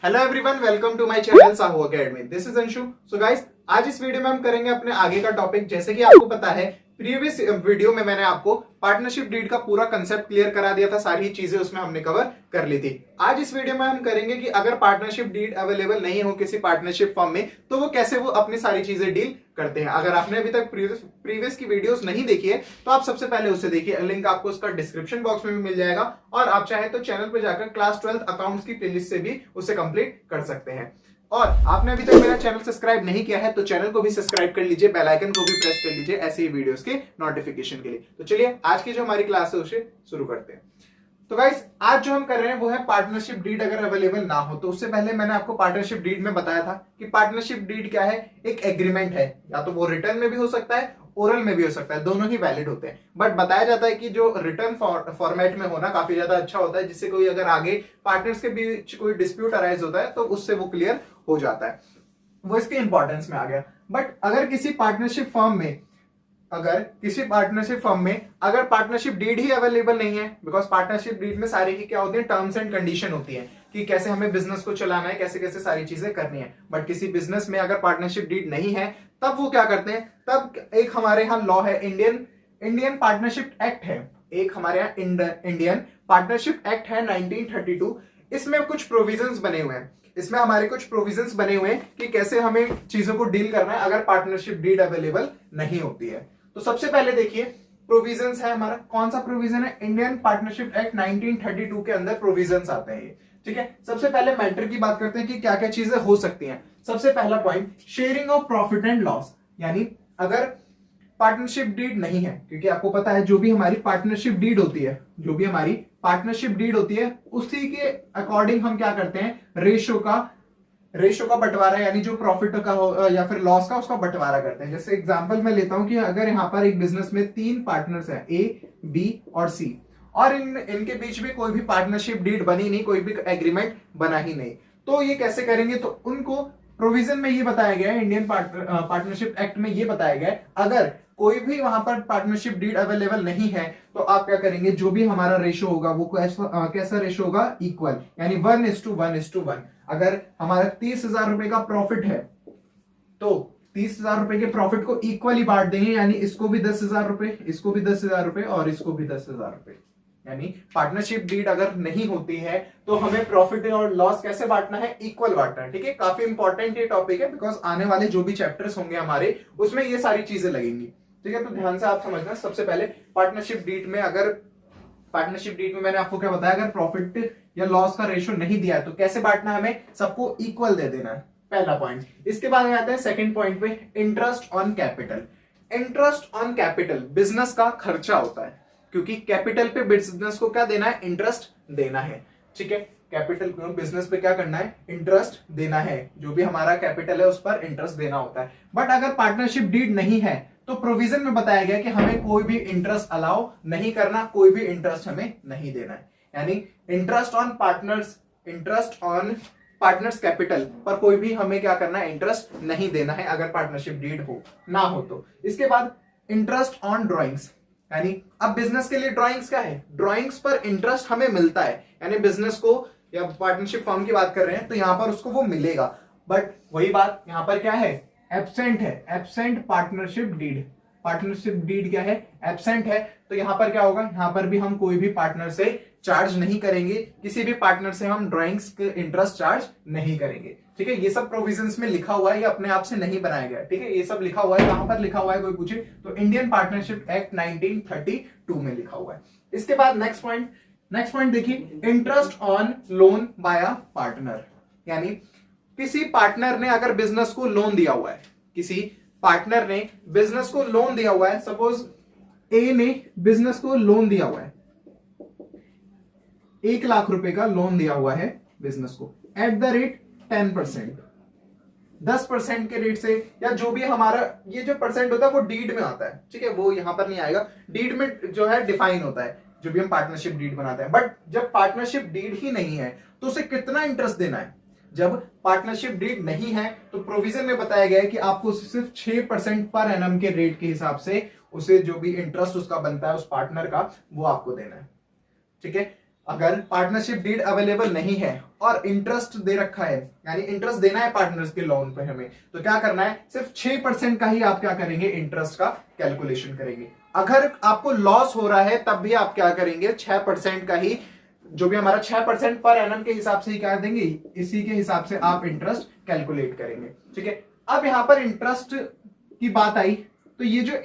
Hello everyone, welcome to my channel Sahu Academy. This is Anshu. So guys, आज इस video में हम करेंगे अपने आगे का टॉपिक। जैसे कि आपको पता है, प्रीवियस वीडियो में मैंने आपको पार्टनरशिप डीड का पूरा कंसेप्ट क्लियर करा दिया था, सारी चीजें उसमें हमने कवर कर ली थी। आज इस वीडियो में हम करेंगे कि अगर पार्टनरशिप डीड अवेलेबल नहीं हो किसी पार्टनरशिप फर्म में, तो वो कैसे वो अपनी सारी चीजें डील करते हैं। अगर आपने अभी तक प्रीवियस की वीडियोस नहीं देखी है तो आप सबसे पहले उसे देखिए, लिंक आपको उसका डिस्क्रिप्शन बॉक्स में भी मिल जाएगा, और आप चाहे तो चैनल पर जाकर क्लास 12 अकाउंट्स की प्लेलिस्ट से भी उसे कंप्लीट कर सकते हैं। और आपने अभी तक मेरा चैनल सब्सक्राइब नहीं किया है तो चैनल को भी सब्सक्राइब कर लीजिए, बेल आइकन को भी प्रेस कर लीजिए ऐसे ही वीडियोस के नोटिफिकेशन के लिए। तो चलिए आज की जो हमारी क्लास है उसे शुरू करते हैं। तो गाइस, आज जो हम कर रहे हैं वो है पार्टनरशिप डीड अगर अवेलेबल ना हो तो। उससे पहले मैंने आपको पार्टनरशिप डीड में बताया था कि पार्टनरशिप डीड क्या है। एक एग्रीमेंट है, या तो वो रिटर्न में भी हो सकता है, ओरल में भी हो सकता है, दोनों ही वैलिड होते हैं। बट बताया जाता है कि जो रिटर्न फॉर्मेट में होना काफी ज्यादा अच्छा होता है, जिससे कोई अगर आगे पार्टनर्स के बीच कोई डिस्प्यूट अराइज होता है तो उससे वो क्लियर हो जाता है। वो इसके इंपॉर्टेंस में आ गया। बट अगर किसी पार्टनरशिप फर्म में अगर पार्टनरशिप डीड ही अवेलेबल नहीं है, बिकॉज पार्टनरशिप डीड में सारी की क्या होती है, टर्म्स एंड कंडीशन होती है कि कैसे हमें बिजनेस को चलाना है, कैसे कैसे सारी चीजें करनी है। बट किसी बिजनेस में अगर पार्टनरशिप डीड नहीं है तब वो क्या करते हैं, तब एक हमारे यहाँ लॉ है, इंडियन पार्टनरशिप एक्ट है। एक हमारे यहाँ इंडियन पार्टनरशिप एक्ट है 1932। इसमें कुछ प्रोविजंस बने हुए हैं, इसमें हमारे कुछ प्रोविजंस बने हुए हैं कि कैसे हमें चीजों को डील करना है अगर पार्टनरशिप डीड अवेलेबल नहीं होती है। तो सबसे पहले देखिए प्रोविजंस है हमारा, कौन सा प्रोविजन है, इंडियन पार्टनरशिप एक्ट 1932 के अंदर प्रोविजंस आते हैं ये। ठीक है, सबसे पहले मैटर की बात करते हैं कि क्या क्या चीजें हो सकती हैं। सबसे पहला point, sharing of profit and loss. यानी अगर पार्टनरशिप डीड नहीं है, क्योंकि आपको पता है जो भी हमारी पार्टनरशिप डीड होती है उसी के अकॉर्डिंग हम क्या करते हैं, रेशो का बंटवारा, यानी जो प्रॉफिट का हो या फिर लॉस का, उसका बंटवारा करते हैं। जैसे एग्जांपल मैं लेता हूं कि अगर यहां पर एक बिजनेस में 3 पार्टनर्स हैं, ए, बी और सी, और इनके बीच में कोई भी पार्टनरशिप डीड बनी नहीं, कोई भी एग्रीमेंट बना ही नहीं, तो ये कैसे करेंगे। तो उनको प्रोविजन में ये बताया गया है, इंडियन पार्टनरशिप एक्ट में ये बताया गया है, अगर कोई भी वहां पर पार्टनरशिप डीड अवेलेबल नहीं है तो आप क्या करेंगे, जो भी हमारा रेशो होगा वो कैसा रेशो होगा, इक्वल, यानी 1:1:1। अगर हमारा 30,000 रुपए का प्रॉफिट है तो 30,000 रुपए के प्रॉफिट को इक्वली बांट देंगे, यानी इसको भी 10,000 रुपए, इसको भी 10,000 रुपए और इसको भी 10,000 रुपए। यानी पार्टनरशिप डीड अगर नहीं होती है तो हमें प्रॉफिट और लॉस कैसे बांटना है, इक्वल बांटना है। ठीक है, काफी इंपॉर्टेंट ये टॉपिक है, बिकॉज आने वाले जो भी चैप्टर्स होंगे हमारे उसमें ये सारी चीजें लगेंगी। ठीक है, तो ध्यान से आप समझना। सबसे पहले पार्टनरशिप डीड में मैंने आपको क्या बताया, अगर प्रॉफिट या लॉस का रेशियो नहीं दिया है तो कैसे बांटना है, हमें सबको इक्वल दे देना है, पहला पॉइंट। इसके बाद आते हैं सेकंड पॉइंट पे, interest on capital. Interest on capital business का खर्चा होता है, क्योंकि कैपिटल पे बिजनेस को क्या देना है, इंटरेस्ट देना है। ठीक है, कैपिटल बिजनेस पे क्या करना है, इंटरेस्ट देना है, जो भी हमारा कैपिटल है उस पर इंटरेस्ट देना होता है। बट अगर पार्टनरशिप डीड नहीं है तो प्रोविजन में बताया गया कि हमें कोई भी इंटरेस्ट अलाउ नहीं करना, कोई भी इंटरेस्ट हमें नहीं देना है। यानी इंटरेस्ट ऑन पार्टनर्स कैपिटल पर कोई भी हमें क्या करना है, इंटरेस्ट नहीं देना है अगर पार्टनरशिप डीड ना हो तो। इसके बाद इंटरेस्ट ऑन ड्रॉइंग्स, यानी अब बिजनेस के लिए ड्राइंग्स क्या है, ड्राइंग्स पर इंटरेस्ट हमें मिलता है, यानी बिजनेस को या पार्टनरशिप फर्म की बात कर रहे हैं तो यहां पर उसको वो मिलेगा। बट वही बात यहां पर क्या है, एब्सेंट है, एब्सेंट पार्टनरशिप डीड क्या है, एब्सेंट है। तो यहां पर क्या होगा, यहां पर भी हम कोई भी पार्टनर से चार्ज नहीं करेंगे, किसी भी पार्टनर से हम ड्राइंग्स के इंटरेस्ट चार्ज नहीं करेंगे। ठीक है, ये सब प्रोविजंस में लिखा हुआ है, ये अपने आप से नहीं बनाया गया। ठीक है, ये सब लिखा हुआ है, कहां पर लिखा हुआ है कोई पूछे तो इंडियन पार्टनरशिप एक्ट 1932 में लिखा हुआ है। इसके बाद नेक्स्ट पॉइंट देखिए, interest on loan by a partner. यानी किसी पार्टनर ने अगर बिजनेस को लोन दिया हुआ है, सपोज ए ने बिजनेस को लोन दिया हुआ है, 1 लाख रुपए का लोन दिया हुआ है बिजनेस को, एट द रेट 10%, 10% के रेट से, या जो भी हमारा ये जो परसेंट होता है वो डीड में आता है। ठीक है, वो यहां पर नहीं आएगा, डीड में जो है डिफाइन होता है जो भी हम पार्टनरशिप डीड बनाते हैं। बट जब पार्टनरशिप डीड ही नहीं है तो उसे कितना इंटरेस्ट देना है, जब पार्टनरशिप डीड नहीं है तो प्रोविजन में बताया गया है कि आपको सिर्फ 6% पर एनम के रेट के हिसाब से उसे जो भी इंटरेस्ट उसका बनता है उस पार्टनर का, वो आपको देना है। ठीक है, अगर पार्टनरशिप डीड अवेलेबल नहीं है और इंटरेस्ट दे रखा है, यानी इंटरेस्ट देना है पार्टनर्स के लोन पे हमें, तो क्या करना है, सिर्फ 6% का ही आप क्या करेंगे, इंटरेस्ट का कैलकुलेशन करेंगे। अगर आपको लॉस हो रहा है तब भी आप क्या करेंगे, 6% का ही, जो भी हमारा 6% पर एनम के हिसाब से ही क्या देंगे, इसी के हिसाब से आप इंटरेस्ट कैलकुलेट करेंगे। ठीक है, अब यहां पर इंटरेस्ट की बात आई, तो ये जो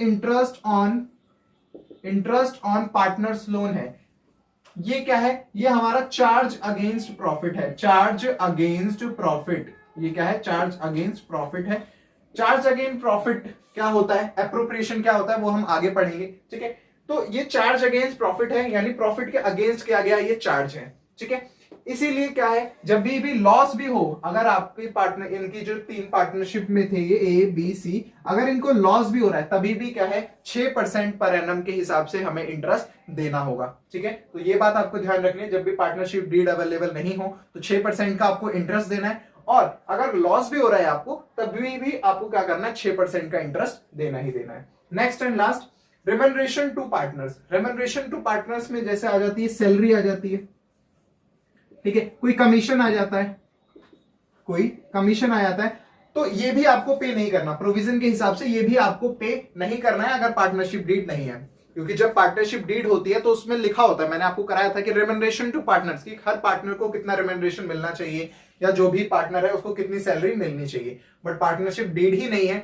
इंटरेस्ट ऑन पार्टनर्स लोन है, ये क्या है, ये हमारा चार्ज अगेंस्ट प्रॉफिट है। चार्ज अगेंस्ट प्रॉफिट, ये क्या है, चार्ज अगेंस्ट प्रॉफिट है। चार्ज अगेंस्ट प्रॉफिट क्या होता है, एप्रोप्रिएशन क्या होता है, वो हम आगे पढ़ेंगे। ठीक है, तो ये चार्ज अगेंस्ट प्रॉफिट है, यानी प्रॉफिट के अगेंस्ट किया गया ये चार्ज है। ठीक है, इसीलिए क्या है, जब भी लॉस भी हो, अगर आपके पार्टनर, इनकी जो 3 पार्टनरशिप में थे ये ए बी सी, अगर इनको लॉस भी हो रहा है तभी भी क्या है, 6% पर एनम के हिसाब से हमें इंटरेस्ट देना होगा। ठीक है, तो ये बात आपको ध्यान रखनी है, जब भी पार्टनरशिप डीड अवेलेबल नहीं हो तो 6% का आपको इंटरेस्ट देना है, और अगर लॉस भी हो रहा है आपको तभी भी आपको क्या करना है, 6% का इंटरेस्ट देना ही देना है। Next and last, remuneration to partners. Remuneration to partners में जैसे आ जाती है सैलरी आ जाती है, ठीक है, कोई कमीशन आ जाता है, कोई कमीशन आ जाता है, तो ये भी आपको पे नहीं करना, प्रोविजन के हिसाब से ये भी आपको पे नहीं करना है अगर पार्टनरशिप डीड नहीं है। क्योंकि जब पार्टनरशिप डीड होती है तो उसमें लिखा होता है, मैंने आपको कराया था कि रेम्यूनरेशन टू पार्टनर्स, की हर पार्टनर को कितना रेम्यूनरेशन मिलना चाहिए, या जो भी पार्टनर है उसको कितनी सैलरी मिलनी चाहिए। बट पार्टनरशिप डीड ही नहीं है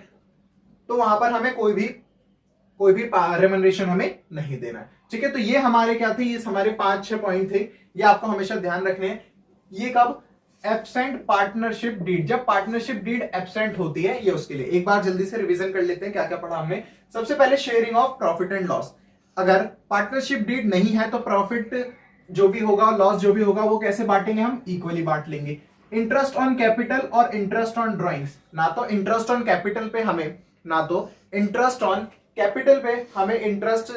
तो वहां पर हमें कोई भी रेम्यूनरेशन हमें नहीं देना है। ठीक है, तो ये हमारे क्या थे, ये हमारे 5-6 पॉइंट थे, ये आपको हमेशा ध्यान रखने हैं। ये कब, एब्सेंट पार्टनरशिप डीड, जब पार्टनरशिप डीड एब्सेंट होती है, ये उसके लिए एक बार जल्दी से रिवीजन कर लेते हैं क्या क्या पढ़ा हमने। सबसे पहले sharing of profit and loss, अगर पार्टनरशिप डीड नहीं है तो प्रॉफिट जो भी होगा, लॉस जो भी होगा, वो कैसे बांटेंगे, हम इक्वली बांट लेंगे। इंटरेस्ट ऑन कैपिटल और इंटरेस्ट ऑन ड्रॉइंग्स, ना तो इंटरेस्ट ऑन कैपिटल पे हमें, ना तो इंटरेस्ट ऑन कैपिटल पे हमें इंटरेस्ट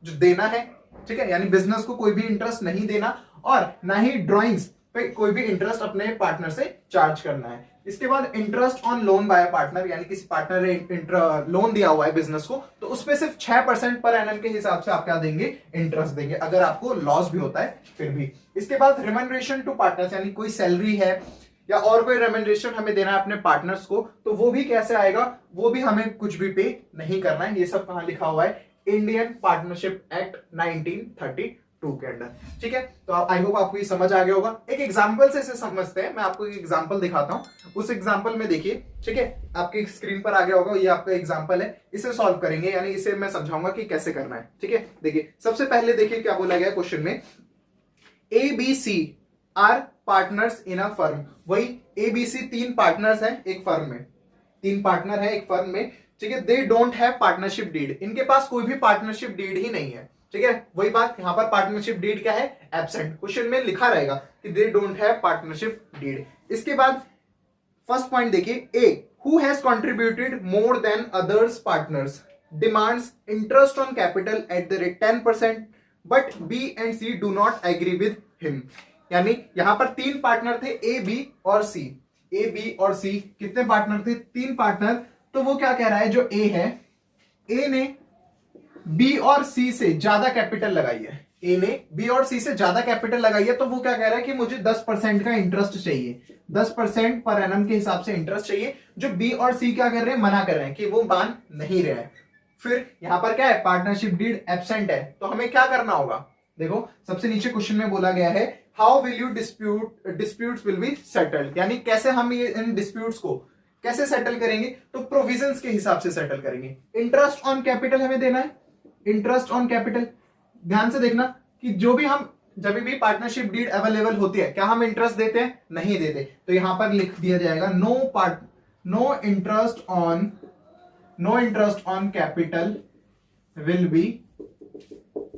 जो देना है। ठीक है, यानी बिजनेस को कोई भी इंटरेस्ट नहीं देना, और ना ही ड्रॉइंग्स पे कोई भी इंटरेस्ट अपने पार्टनर से चार्ज करना है। इसके बाद interest on loan by partner, यानी किसी पार्टनर ने लोन दिया हुआ है बिजनेस को, तो उसपे सिर्फ 6% पर एनम के हिसाब से आप क्या देंगे, इंटरेस्ट देंगे, अगर आपको लॉस भी होता है फिर भी। इसके बाद रेम्यूनरेशन टू पार्टनर्स, यानी कोई सैलरी है या और कोई रेम्यूनरेशन हमें देना है अपने पार्टनर्स को, तो वो भी कैसे आएगा, वो भी हमें कुछ भी पे नहीं करना है। ये सब कहां लिखा हुआ है, इंडियन पार्टनरशिप एक्ट 1932 के अंडर। ठीक है, तो आई होप आपको ये समझ आ गया होगा। एक एग्जांपल से इसे समझते हैं, मैं आपको एक एग्जांपल दिखाता हूं, उस एग्जांपल में देखिए। ठीक है, आपकी स्क्रीन पर आ गया होगा, ये आपका एग्जांपल है, इसे सॉल्व करेंगे, यानी इसे मैं समझाऊंगा कि कैसे करना है। ठीक है, देखिए सबसे पहले देखिए क्या बोला गया क्वेश्चन में, A B C are partners in a firm. वही ए बी सी 3 पार्टनर्स हैं एक फर्म में, 3 पार्टनर है एक फर्म में। ठीक है, they don't have partnership deed, इनके पास कोई भी पार्टनरशिप डीड ही नहीं है। ठीक है, वही बात यहां पर पार्टनरशिप डीड क्या है, एब्सेंट, क्वेश्चन में लिखा रहेगा कि they don't have partnership deed. इसके बाद फर्स्ट पॉइंट देखिए, A who has contributed more than others partners demands interest on capital at the rate 10%, but B and C do not agree with him. यानी यहां पर 3 partner थे, A B और सी। A B और सी कितने partner थे, 3 partner. तो वो क्या कह रहा है, जो ए है, ए ने बी और सी से ज्यादा कैपिटल लगाई है, ए ने बी और सी से ज्यादा कैपिटल लगाई है, तो वो क्या कह रहा है कि मुझे 10% का इंटरेस्ट चाहिए, 10% पर एनम के हिसाब से इंटरेस्ट चाहिए। जो बी और सी क्या कर रहे हैं, मना कर रहे हैं कि वो मान नहीं रहे हैं। फिर यहां पर क्या है, पार्टनरशिप डीड एब्सेंट है, तो हमें क्या करना होगा, देखो सबसे नीचे क्वेश्चन में बोला गया है, how will you disputes will be settled, यानी कैसे हम ये इन डिस्प्यूट्स को कैसे सेटल करेंगे, तो प्रोविजंस के हिसाब से सेटल करेंगे। इंटरेस्ट ऑन कैपिटल हमें देना है, इंटरेस्ट ऑन कैपिटल, ध्यान से देखना कि जो भी हम, जब भी पार्टनरशिप डीड अवेलेबल होती है, क्या हम इंटरेस्ट देते हैं, नहीं देते, तो यहां पर लिख दिया जाएगा no interest on capital will be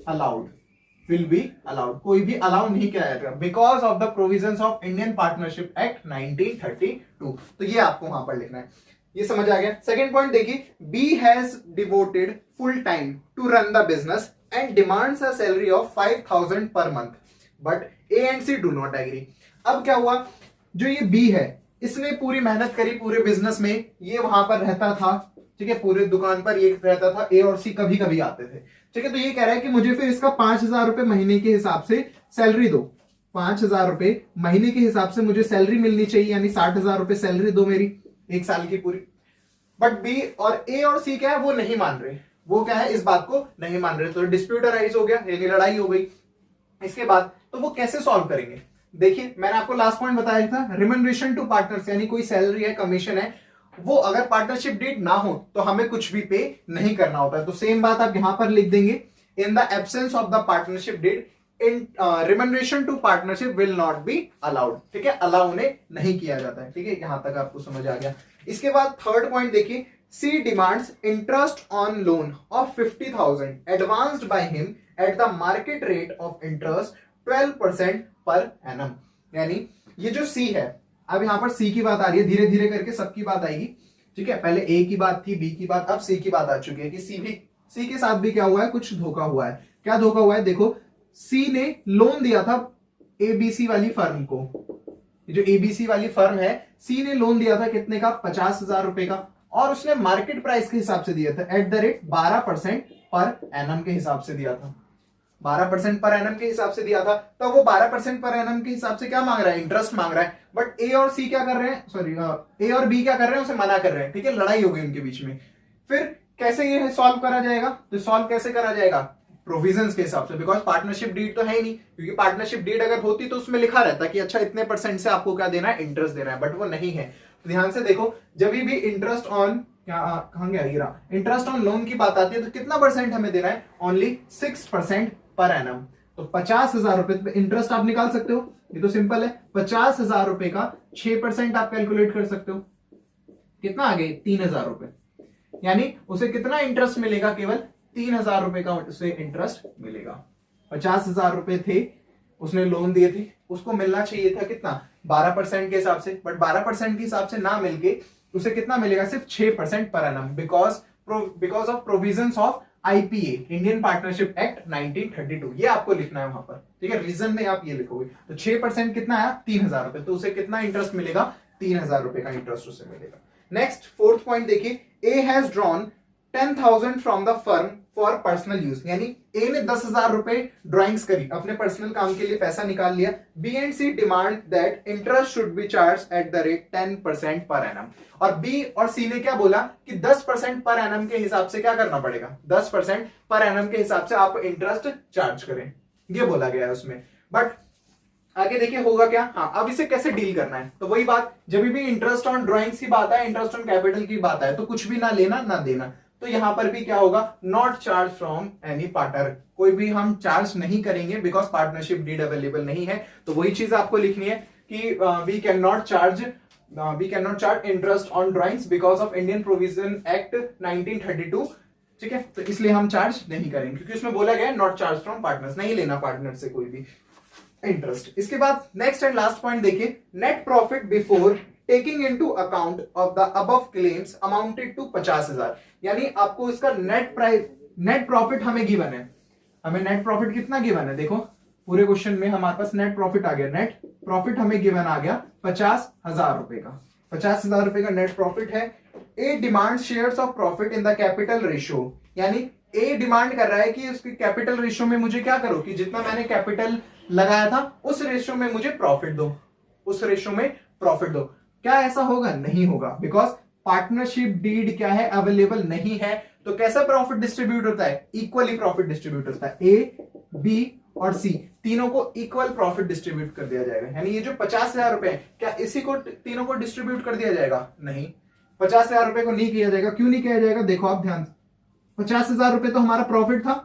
allowed, कोई भी अलाउ नहीं किया जाएगा, because of the provisions of Indian Partnership Act 1932। तो ये आपको वहां पर लिखना है, ये समझ आ गया। सेकंड पॉइंट देखिए, B has devoted full time to run the business and demands a salary of 5000 per month, but A and C do not agree. अब क्या हुआ, जो ये बी है, इसने पूरी मेहनत करी पूरे बिजनेस में, ये वहां पर रहता था, ठीक है, पूरे दुकान पर ये रहता था, ए और सी कभी कभी आते थे। ठीक है, तो ये कह रहा है कि मुझे फिर इसका 5000 रुपए महीने के हिसाब से सैलरी दो, 5,000 रुपए महीने के हिसाब से मुझे सैलरी मिलनी चाहिए, यानी 60,000 रुपए सैलरी दो मेरी एक साल की पूरी। बट बी और ए और सी क्या है, वो नहीं मान रहे, वो क्या है, इस बात को नहीं मान रहे, तो डिस्प्यूट अराइज हो गया, यानी लड़ाई हो गई। इसके बाद तो वो कैसे सॉल्व करेंगे, देखिए मैंने आपको लास्ट पॉइंट बताया था, रिम्यूनरेशन टू पार्टनर्स, यानी कोई सैलरी है, कमीशन है, वो अगर पार्टनरशिप डीड ना हो तो हमें कुछ भी पे नहीं करना होता है। तो सेम बात आप यहां पर लिख देंगे, in the absence of the partnership deed in remuneration to partnership will not be allowed, ठीक है, अलाउ उन्हें नहीं किया जाता है, ठीक है, यहां तक आपको समझ आ गया। इसके बाद थर्ड पॉइंट देखिए, C demands interest on loan of 50,000 advanced by him at the market rate of interest 12% per annum, यानी ये जो सी है, अब यहां पर सी की बात आ रही है, धीरे धीरे करके सबकी बात आएगी, ठीक है, पहले ए की बात थी, बी की बात, अब सी की बात आ चुकी है कि सी के साथ भी क्या हुआ है, कुछ धोखा हुआ है। क्या धोखा हुआ है, देखो सी ने लोन दिया था एबीसी वाली फर्म को, जो एबीसी वाली फर्म है, सी ने लोन दिया था कितने का, 50,000 रुपए का, और उसने मार्केट प्राइस के हिसाब से दिया था eight the rate 12% per annum के हिसाब से दिया था, 12% पर एनम के हिसाब से दिया था। तो वो 12% पर एनम के हिसाब से क्या मांग रहा है, इंटरेस्ट मांग रहा है। बट ए और सी क्या कर रहे हैं, सॉरी ए और बी क्या कर रहे हैं, उसे मना कर रहे हैं, ठीक है, लड़ाई हो गई उनके बीच में। फिर कैसे ये सॉल्व करा जाएगा, तो सॉल्व कैसे करा जाएगा, प्रोविजंस के हिसाब से, बिकॉज पार्टनरशिप डीड तो है ही नहीं, क्योंकि पार्टनरशिप डीड अगर होती तो उसमें लिखा रहता कि अच्छा इतने परसेंट से आपको क्या देना है, इंटरेस्ट देना है, बट वो नहीं है। तो ध्यान से देखो, जब भी इंटरेस्ट ऑन कहां गया ये रहा, इंटरेस्ट ऑन लोन की बात आती है तो कितना परसेंट हमें देना है, ओनली 6% पर एनम। तो 50,000 रुपए इंटरेस्ट आप निकाल सकते हो, ये तो सिंपल है, 50,000 रुपए का 6% आप कैलकुलेट कर सकते हो, कितना आ गए, 3,000 रुपए, यानी उसे कितना इंटरेस्ट मिलेगा, केवल 3,000 रुपए का उसे इंटरेस्ट मिलेगा। 50,000 रुपए थे, उसने लोन दिए थे, उसको मिलना चाहिए था कितना, 12% के हिसाब से, बट 12% के हिसाब से ना मिलके उसे कितना मिलेगा, सिर्फ 6% per annum, because of provisions of IPA, Indian Partnership Act 1932, ये आपको लिखना है वहां पर, ठीक है, रीजन में आप ये लिखोगे। तो 6% कितना आया, 3,000 रुपए, तो उसे कितना इंटरेस्ट मिलेगा, 3,000 रुपए का इंटरेस्ट उसे मिलेगा। नेक्स्ट फोर्थ पॉइंट देखिए, A has drawn 10,000 from the firm for personal use, यानी ए ने 10,000 रुपए ड्राइंग्स करी, अपने पर्सनल काम के लिए पैसा निकाल लिया। B and C demand that interest should be charge at the rate 10% per annum, और बी और सी ने क्या बोला कि 10% पर एनम के हिसाब से क्या करना पड़ेगा, 10% पर एनम के हिसाब से आप इंटरेस्ट चार्ज करें, ये बोला गया है उसमें। बट आगे देखिए होगा क्या, हाँ अब इसे कैसे डील करना है, तो वही बात, जब भी इंटरेस्ट ऑन ड्राइंग्स की बात है, इंटरेस्ट ऑन कैपिटल की बात है, तो कुछ भी ना लेना ना देना, तो यहां पर भी क्या होगा, not charge from any partner, कोई भी हम चार्ज नहीं करेंगे, बिकॉज पार्टनरशिप डीड अवेलेबल नहीं है। तो वही चीज आपको लिखनी है कि we can not charge interest on drawings because of Indian provision act 1932, ठीक है, तो इसलिए हम चार्ज नहीं करेंगे, क्योंकि उसमें बोला गया नॉट चार्ज फ्रॉम पार्टनर्स, नहीं लेना पार्टनर से कोई भी इंटरेस्ट। इसके बाद नेक्स्ट एंड लास्ट पॉइंट देखिए, net profit before taking into account of the above claims amounted to 50,000, यानी आपको इसका नेट प्रॉफिट हमें गिवन है, हमें नेट प्रॉफिट कितना गिवन है, देखो पूरे क्वेश्चन में हमारे पास नेट प्रॉफिट आ गया, नेट प्रॉफिट हमें गिवन आ गया 50,000 रुपए का, 50,000 रुपए का नेट प्रॉफिट है। A demand shares of profit in the capital ratio, यानी ए डिमांड कर रहा है कि उसकी कैपिटल रेशियो में मुझे क्या करो, कि जितना मैंने कैपिटल लगाया था उस रेशियो में मुझे प्रॉफिट दो, उस रेशियो में प्रॉफिट दो। क्या ऐसा होगा, नहीं होगा, बिकॉज पार्टनरशिप डीड क्या है, अवेलेबल नहीं है। तो कैसा प्रॉफिट डिस्ट्रीब्यूट होता है, इक्वली प्रॉफिट डिस्ट्रीब्यूट होता है, ए बी और सी तीनों को इक्वल प्रॉफिट डिस्ट्रीब्यूट कर दिया जाएगा, यानी ये जो 50,000 रुपए है, क्या इसी को तीनों को डिस्ट्रीब्यूट कर दिया जाएगा, नहीं, 50,000 रुपए को नहीं किया जाएगा। क्यों नहीं किया जाएगा, देखो आप ध्यान, 50,000 रुपए तो हमारा प्रॉफिट था,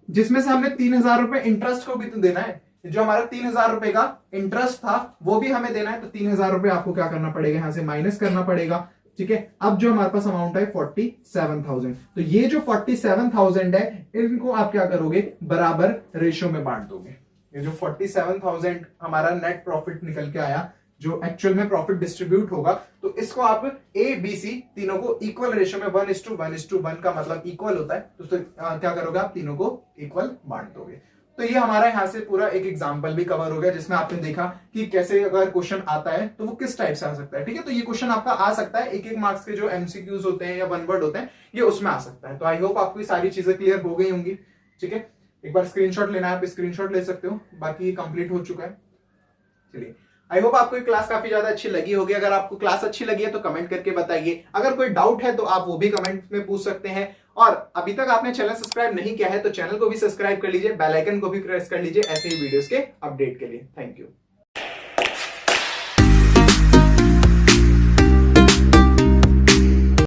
जिसमें से हमने 3,000 रुपए इंटरेस्ट को भी तो देना है, जो हमारा 3,000 रुपए का इंटरेस्ट था वो भी हमें देना है, तो 3,000 रुपए आपको क्या करना पड़ेगा, यहां से माइनस करना पड़ेगा, ठीक है। अब जो हमारे पास अमाउंट है 47,000, तो ये जो 47,000 है इनको आप क्या करोगे, बराबर रेशियो में बांट दोगे। ये जो 47,000 हमारा नेट प्रॉफिट निकल के आया, जो एक्चुअल में प्रॉफिट डिस्ट्रीब्यूट होगा, तो इसको आप ए बी सी तीनों को इक्वल रेशियो में 1:1:1 का मतलब इक्वल होता है, तो क्या करोगे आप, तीनों को इक्वल बांट दोगे। तो ये हमारा यहाँ से पूरा एक एग्जाम्पल भी कवर हो गया, जिसमें आपने देखा कि कैसे अगर क्वेश्चन आता है तो वो किस टाइप से आ सकता है, ठीक है। तो ये क्वेश्चन आपका आ सकता है, एक मार्क्स के जो एमसीक्यूज होते हैं या वन वर्ड होते हैं, ये उसमें आ सकता है। तो आई होप आपको ये सारी चीजें क्लियर हो गई होंगी, ठीक है। एक बार स्क्रीनशॉट लेना है आप स्क्रीनशॉट ले सकते हो, बाकी ये कंप्लीट हो चुका है। चलिए, आई होप आपको क्लास काफी ज्यादा अच्छी लगी होगी। अगर आपको क्लास अच्छी लगी है तो कमेंट करके बताइए। अगर कोई डाउट है तो आप वो भी कमेंट में पूछ सकते हैं। और अभी तक आपने चैनल सब्सक्राइब नहीं किया है तो चैनल को भी सब्सक्राइब कर लीजिए, बेल आइकन को भी प्रेस कर लीजिए ऐसे ही वीडियोस के अपडेट के लिए। Thank you.